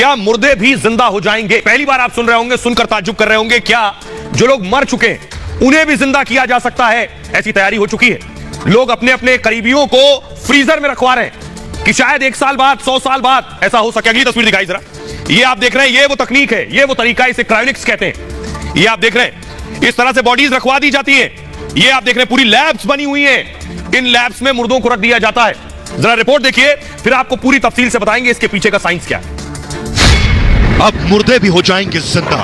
क्या मुर्दे भी जिंदा हो जाएंगे? पहली बार आप सुन रहे होंगे, सुनकर ताज्जुब कर रहे होंगे, क्या जो लोग मर चुके हैं उन्हें भी जिंदा किया जा सकता है? ऐसी तैयारी हो चुकी है। लोग अपने अपने करीबियों को फ्रीजर में रखवा रहे हैं कि शायद 1 साल बाद, 100 साल बाद ऐसा हो सके। अगली तस्वीर दिखाई जरा। ये आप देख रहे हैं, ये वो तकनीक है, ये वो तरीका, इसे क्रायोनिक्स कहते हैं। ये आप देख रहे हैं, इस तरह से बॉडीज रखवा दी जाती है। ये आप देख रहे हैं, पूरी लैब्स बनी हुई हैं। इन लैब्स में मुर्दों को रख दिया जाता है। जरा रिपोर्ट देखिए, फिर आपको पूरी तफसील से बताएंगे इसके पीछे का साइंस क्या है। अब मुर्दे भी हो जाएंगे जिंदा।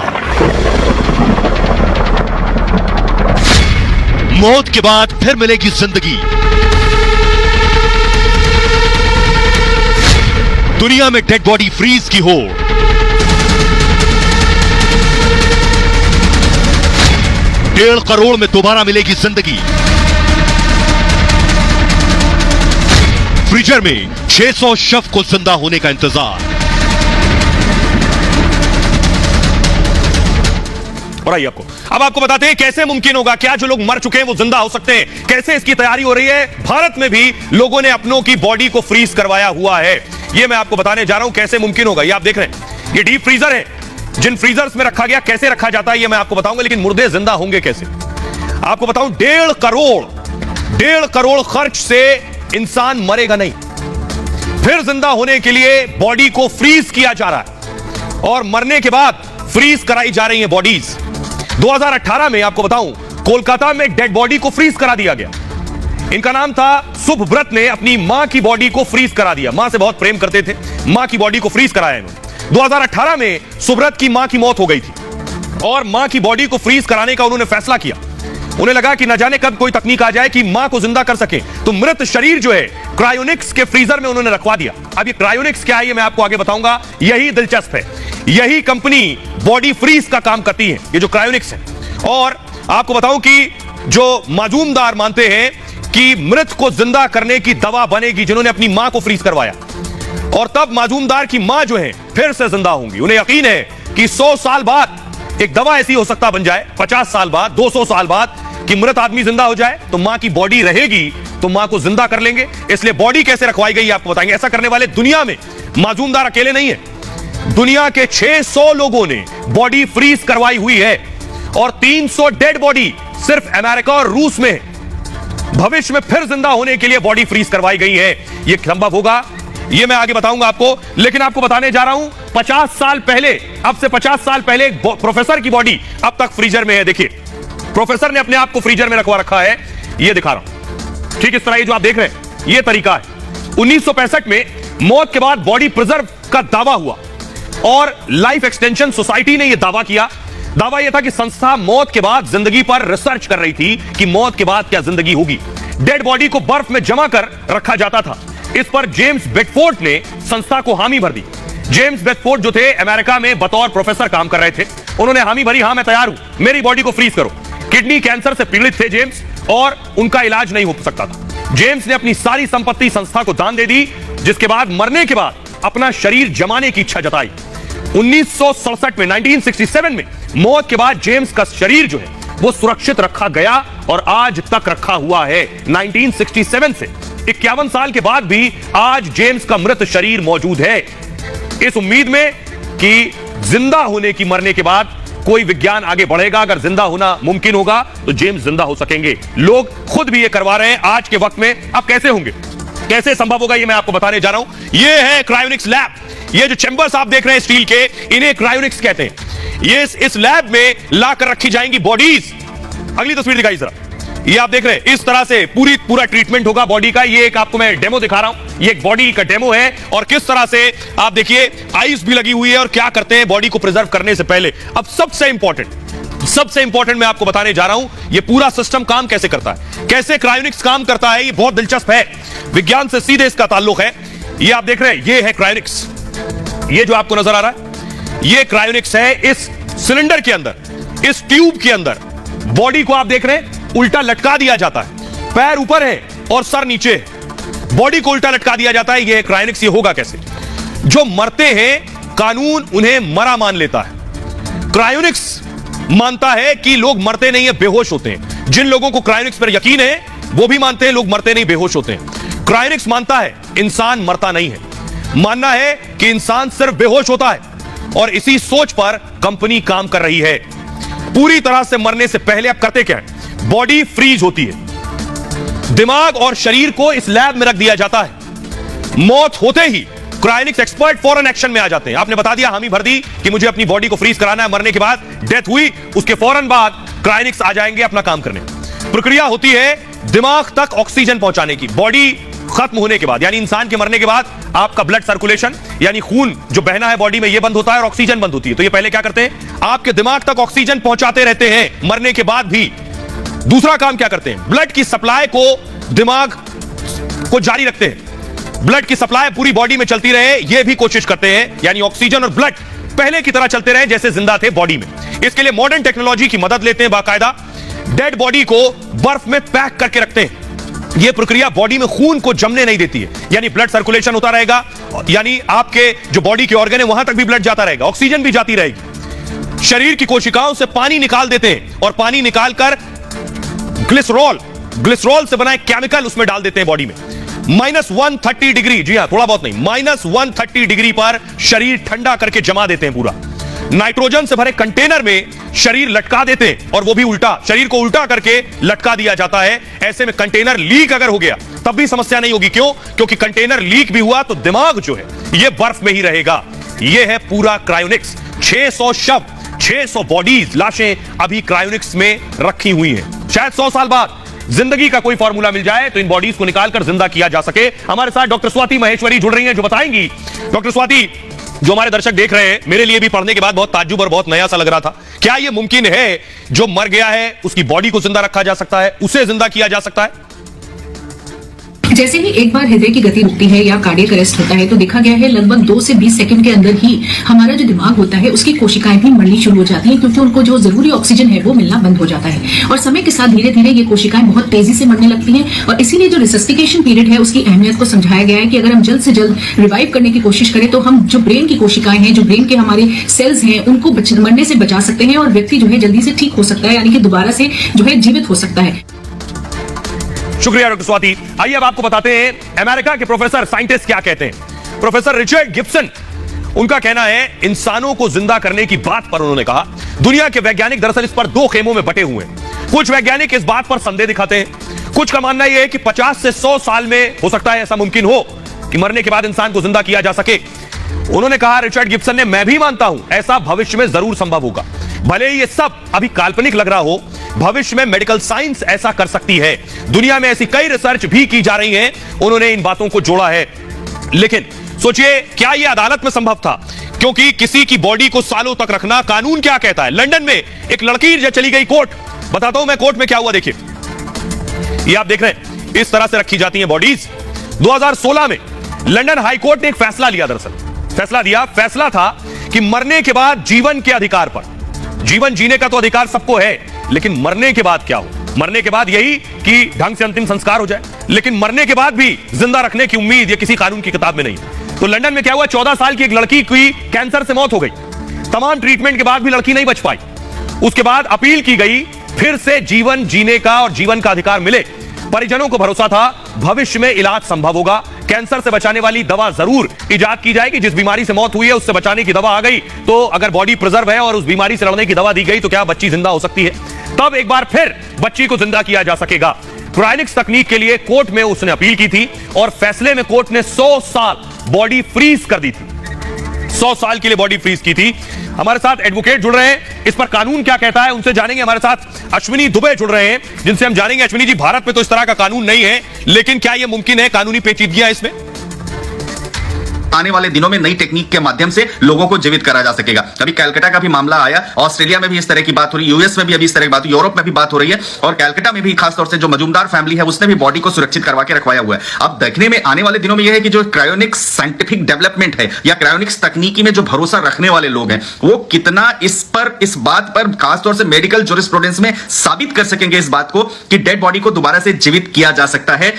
मौत के बाद फिर मिलेगी जिंदगी। दुनिया में डेड बॉडी फ्रीज की होड़। डेढ़ करोड़ में दोबारा मिलेगी जिंदगी। फ्रीजर में 600 शव को जिंदा होने का इंतजार। और आइए अब आपको बताते हैं कैसे मुमकिन होगा, क्या जो लोग मर चुके हैं वो जिंदा हो सकते हैं, कैसे इसकी तैयारी हो रही है। भारत में भी लोगों ने अपनों की बॉडी को फ्रीज करवाया हुआ है। ये मैं आपको बताने जा रहा हूं कैसे मुमकिन होगा। ये आप देख रहे हैं, ये डीप फ्रीजर है। जिन फ्रीजर्स में रखा गया, कैसे रखा जाता है ये मैं आपको बताऊंगा, लेकिन मुर्दे जिंदा होंगे कैसे आपको बताऊं। 1.5 करोड़ खर्च से इंसान मरेगा नहीं, फिर जिंदा होने के लिए बॉडी को फ्रीज किया जा रहा है और मरने के बाद फ्रीज कराई जा रही है बॉडीज। 2018 में आपको बताऊं, कोलकाता में एक डेड बॉडी को फ्रीज करा दिया गया। इनका नाम था सुभव्रत ने अपनी मां की बॉडी को फ्रीज करा दिया। मां से बहुत प्रेम करते थे, मां की बॉडी को फ्रीज कराया इन्होंने। 2018 में सुभव्रत की मां की मौत हो गई थी और मां की बॉडी को फ्रीज कराने का उन्होंने फैसला किया। उन्हें लगा कि न जाने कब कोई तकनीक आ जाए कि मां को जिंदा कर सके, तो मृत शरीर जो है क्रायोनिक्स के फ्रीजर में उन्होंने रखवा दिया। अब ये क्रायोनिक्स क्या है ये मैं आपको आगे बताऊंगा। यही दिलचस्प है, यही कंपनी बॉडी फ्रीज का काम करती है, ये जो क्रायोनिक्स है। और आपको बताऊं कि जो माजूमदार मानते हैं कि मृत को जिंदा करने की दवा बनेगी, जिन्होंने अपनी मां को फ्रीज करवाया, और तब माजूमदार की मां जो है फिर से जिंदा होंगी। उन्हें यकीन है कि 100 साल बाद एक दवा ऐसी हो सकता बन जाए, 50 साल बाद, 200 साल बाद, कि मृत आदमी जिंदा हो जाए तो मां की बॉडी रहेगी, तो मां को जिंदा कर लेंगे। इसलिए बॉडी कैसे रखवाई गई आपको बताएंगे। ऐसा करने वाले दुनिया में माजूमदार अकेले नहीं है, दुनिया के 600 लोगों ने बॉडी फ्रीज करवाई हुई है और 300 डेड बॉडी सिर्फ अमेरिका और रूस में भविष्य में फिर जिंदा होने के लिए बॉडी फ्रीज करवाई गई है। यह संभव होगा, यह मैं आगे बताऊंगा आपको, लेकिन आपको बताने जा रहा हूं 50 साल पहले, अब से 50 साल पहले एक प्रोफेसर की बॉडी अब तक फ्रीजर में है। देखिए, प्रोफेसर ने अपने आप को फ्रीजर में रखवा रखा है। यह दिखा रहा हूं, ठीक इस तरह ये जो आप देख रहे हैं, यह तरीका है। 1965 में मौत के बाद बॉडी प्रिजर्व का दावा हुआ और लाइफ एक्सटेंशन सोसाइटी ने यह दावा किया। दावा यह था कि संस्था मौत के बाद जिंदगी पर रिसर्च कर रही थी कि मौत के बाद क्या जिंदगी होगी। डेड बॉडी को बर्फ में जमा कर रखा जाता था। इस पर जेम्स बेडफोर्ड ने संस्था को हामी भर दी। जेम्स बेडफोर्ड जो थे अमेरिका में बतौर प्रोफेसर काम कर रहे थे, उन्होंने हामी भरी, हां मैं तैयार हूं, मेरी बॉडी को फ्रीज करो। किडनी कैंसर से पीड़ित थे जेम्स और उनका इलाज नहीं हो सकता था। जेम्स ने अपनी सारी संपत्ति संस्था को दान दे दी, जिसके बाद मरने के बाद अपना शरीर जमाने की इच्छा जताई। 1967 में 1967 में मौत के बाद जेम्स का शरीर जो है वो सुरक्षित रखा गया और आज तक रखा हुआ है। 1967 से 51 साल के बाद भी आज जेम्स का मृत शरीर मौजूद है, इस उम्मीद में कि जिंदा होने की, मरने के बाद कोई विज्ञान आगे बढ़ेगा। अगर जिंदा होना मुमकिन होगा तो जेम्स जिंदा हो सकेंगे। लोग खुद भी ये करवा रहे हैं आज के वक्त में। अब कैसे होंगे, कैसे संभव होगा, ये मैं आपको बताने जा रहा हूं। ये है क्रायोनिक्स लैब। ये जो चैंबर्स आप देख रहे हैं स्टील के, इन्हें क्रायोनिक्स कहते हैं। ये इस लैब में लाकर रखी जाएंगी बॉडीज। अगली तस्वीर दिखाई जरा। ये आप देख रहे हैं, इस तरह से पूरा ट्रीटमेंट होगा बॉडी का। ये एक आपको मैं डेमो दिखा रहा हूं, ये एक बॉडी का डेमो है और किस तरह से आप देखिए आइस भी लगी हुई है और क्या करते हैं बॉडी को प्रिजर्व करने से पहले। अब सबसे इंपॉर्टेंट मैं आपको बताने जा रहा हूं, ये पूरा सिस्टम काम कैसे करता है, कैसे क्रायोनिक्स काम करता है। ये बहुत दिलचस्प है, विज्ञान से सीधे इसका ताल्लुक है। ये आप देख रहे हैं, ये है क्रायोनिक्स। ये जो आपको नजर आ रहा है, ये क्रायोनिक्स है। इस सिलेंडर के अंदर, इस ट्यूब के अंदर बॉडी को आप देख रहे हैं उल्टा लटका दिया जाता है। पैर ऊपर है और सर नीचे है, बॉडी को उल्टा लटका दिया जाता है। ये क्रायोनिक्स। ये होगा कैसे, जो मरते हैं कानून उन्हें मरा मान लेता है। क्रायोनिक्स मानता है कि लोग मरते नहीं है, बेहोश होते हैं। जिन लोगों को क्रायोनिक्स पर यकीन है वो भी मानते हैं लोग मरते नहीं, बेहोश होते हैं। क्रायोनिक्स मानता है इंसान मरता नहीं है। मानना है कि इंसान सिर्फ बेहोश होता है और इसी सोच पर कंपनी काम कर रही है। पूरी तरह से मरने से पहले अब करते क्या है? बॉडी फ्रीज होती है, दिमाग और शरीर को इस लैब में रख दिया जाता है। मौत होते ही क्रायोनिक्स एक्सपर्ट फौरन एक्शन में आ जाते हैं। आपने बता दिया, हामी भर दी कि मुझे अपनी बॉडी को फ्रीज कराना है, मरने के बाद डेथ हुई, उसके फौरन बाद क्रायोनिक्स आ जाएंगे अपना काम करने। प्रक्रिया होती है दिमाग तक ऑक्सीजन पहुंचाने की। बॉडी खत्म होने के बाद, यानी इंसान के मरने के बाद आपका ब्लड सर्कुलेशन यानी खून जो बहना है बॉडी में, यह बंद होता है और ऑक्सीजन बंद होती है। तो ये पहले क्या करते हैं? आपके दिमाग तक ऑक्सीजन पहुंचाते रहते हैं मरने के बाद भी। दूसरा काम क्या करते हैं? ब्लड की सप्लाई को दिमाग को जारी रखते हैं। ब्लड की सप्लाई पूरी बॉडी में चलती रहे, यह भी कोशिश करते हैं, यानी ऑक्सीजन और ब्लड पहले की तरह चलते रहे जैसे जिंदा थे बॉडी में। इसके लिए मॉडर्न टेक्नोलॉजी की मदद लेते हैं। बाकायदा डेड बॉडी को बर्फ में पैक करके रखते हैं। यह प्रक्रिया बॉडी में खून को जमने नहीं देती है, यानी ब्लड सर्कुलेशन होता रहेगा, यानी आपके जो बॉडी के ऑर्गन है वहां तक भी ब्लड जाता रहेगा, ऑक्सीजन भी जाती रहेगी। शरीर की कोशिकाओं से पानी निकाल देते हैं और पानी निकालकर ग्लिसरॉल से बना एक केमिकल उसमें डाल देते हैं बॉडी में। -130 डिग्री, जी हां, थोड़ा बहुत नहीं, -130 डिग्री पर शरीर ठंडा करके जमा देते हैं पूरा। नाइट्रोजन से भरे कंटेनर में शरीर लटका देते हैं और वो भी उल्टा, शरीर को उल्टा करके लटका दिया जाता है। ऐसे में कंटेनर लीक अगर हो गया तब भी समस्या नहीं होगी। क्यों? क्योंकि कंटेनर लीक भी हुआ तो दिमाग जो है ये बर्फ में ही रहेगा। ये है पूरा क्रायोनिक्स। 600 शव, 600 बॉडीज, लाशें अभी क्रायोनिक्स में रखी हुई हैं। शायद 100 साल बाद जिंदगी का कोई फॉर्मूला मिल जाए तो इन बॉडीज को निकालकर जिंदा किया जा सके। हमारे साथ डॉक्टर स्वाति महेश्वरी जुड़ रही हैं जो बताएंगी। डॉक्टर स्वाति, जो हमारे दर्शक देख रहे हैं, मेरे लिए भी पढ़ने के बाद बहुत ताज्जुब और बहुत नया सा लग रहा था, क्या यह मुमकिन है जो मर गया है उसकी बॉडी को जिंदा रखा जा सकता है, उसे जिंदा किया जा सकता है? जैसे ही एक बार हृदय की गति रुकती है या कार्डियक अरेस्ट होता है तो देखा गया है लगभग 2 से 20 सेकंड के अंदर ही हमारा जो दिमाग होता है उसकी कोशिकाएं भी मरनी शुरू हो जाती हैं, क्योंकि उनको जो जरूरी ऑक्सीजन है वो मिलना बंद हो जाता है। और समय के साथ धीरे धीरे ये कोशिकाएं बहुत तेजी से मरने लगती हैं। और इसीलिए जो रिसस्टिकेशन पीरियड है उसकी अहमियत को समझाया गया है कि अगर हम जल्द से जल्द रिवाइव करने की कोशिश करें तो हम जो ब्रेन की कोशिकाएं हैं, जो ब्रेन के हमारे सेल्स हैं, उनको मरने से बचा सकते हैं और व्यक्ति जो है जल्दी से ठीक हो सकता है, यानी कि दोबारा से जो है जीवित हो सकता है। शुक्रिया डॉक्टर स्वाति। आइए अब आपको बताते हैं अमेरिका के प्रोफेसर साइंटिस्ट क्या कहते हैं। प्रोफेसर रिचर्ड गिब्सन, उनका कहना है इंसानों को जिंदा करने की बात पर उन्होंने कहा दुनिया के वैज्ञानिक दरअसल इस पर 2 खेमों में बटे हुए हैं। कुछ वैज्ञानिक इस बात पर संदेह दिखाते हैं, कुछ का मानना यह है कि 50 से 100 साल में हो सकता है ऐसा मुमकिन हो कि मरने के बाद इंसान को जिंदा किया जा सके। उन्होंने कहा, रिचर्ड गिब्सन ने, मैं भी मानता हूं ऐसा भविष्य में जरूर संभव होगा। भले ही ये सब अभी काल्पनिक लग रहा हो, भविष्य में मेडिकल साइंस ऐसा कर सकती है। दुनिया में ऐसी कई रिसर्च भी की जा रही हैं। उन्होंने इन बातों को जोड़ा है। लेकिन सोचिए, क्या यह अदालत में संभव था? क्योंकि किसी की बॉडी को सालों तक रखना, कानून क्या कहता है? लंदन में एक लड़की जो चली गई कोर्ट, बताता हूं मैं कोर्ट में क्या हुआ। देखिए, ये आप देख रहे हैं, इस तरह से रखी जाती हैं बॉडीज। 2016 में लंदन हाई कोर्ट ने एक फैसला लिया। दरअसल फैसला था कि मरने के बाद जीवन के अधिकार पर, जीवन जीने का तो अधिकार सबको है, लेकिन मरने के बाद क्या हो? मरने के बाद यही कि ढंग से अंतिम संस्कार हो जाए, लेकिन मरने के बाद भी जिंदा रखने की उम्मीद ये किसी कानून की किताब में नहीं। तो लंदन में क्या हुआ, 14 साल की एक लड़की की कैंसर से मौत हो गई। तमाम ट्रीटमेंट के बाद भी लड़की नहीं बच पाई। उसके बाद अपील की गई, फिर से जीवन जीने का और जीवन का अधिकार मिले। परिजनों को भरोसा था भविष्य में इलाज संभव होगा, कैंसर से बचाने वाली दवा जरूर इजाद की जाएगी। जिस बीमारी से मौत हुई है उससे बचाने की दवा आ गई, तो अगर बॉडी प्रिजर्व है और उस बीमारी से लड़ने की दवा दी गई तो क्या बच्ची जिंदा हो सकती है? तब एक बार फिर बच्ची को जिंदा किया जा सकेगा। क्रायोनिक्स तकनीक के लिए कोर्ट में उसने अपील की थी और फैसले में कोर्ट ने 100 साल बॉडी फ्रीज कर दी थी। 100 साल के लिए बॉडी फ्रीज की थी। हमारे साथ एडवोकेट जुड़ रहे हैं, इस पर कानून क्या कहता है उनसे जानेंगे। हमारे साथ अश्विनी दुबे जुड़ रहे हैं, जिनसे हम जानेंगे। अश्विनी जी, भारत में तो इस तरह का कानून नहीं है, लेकिन क्या यह मुमकिन है? कानूनी पेचीदगियां इसमें? आने वाले दिनों में नई टेक्निक के माध्यम से लोगों को जीवित करा जा सकेगा। अभी कैलकाटा का भी मामला आया, ऑस्ट्रेलिया में भी इस तरह की बात हो रही है, यूएस में भी अभी इस तरह की बात, यूरोप में भी बात हो रही है, और कैलकाटा में भी खासतौर से जो मजूमदार फैमिली है उसने भी बॉडी को सुरक्षित करवा के रखवाया हुआ है। अब देखने में आने वाले दिनों में यह है कि जो क्रायोनिक्स साइंटिफिक डेवलपमेंट है या क्रायोनिक्स तकनीकी में जो भरोसा रखने वाले लोग हैं वो कितना इस बात पर खासतौर से मेडिकल जूरिस्प्रूडेंस में साबित कर सकेंगे इस बात को कि डेड बॉडी को दोबारा से जीवित किया जा सकता है।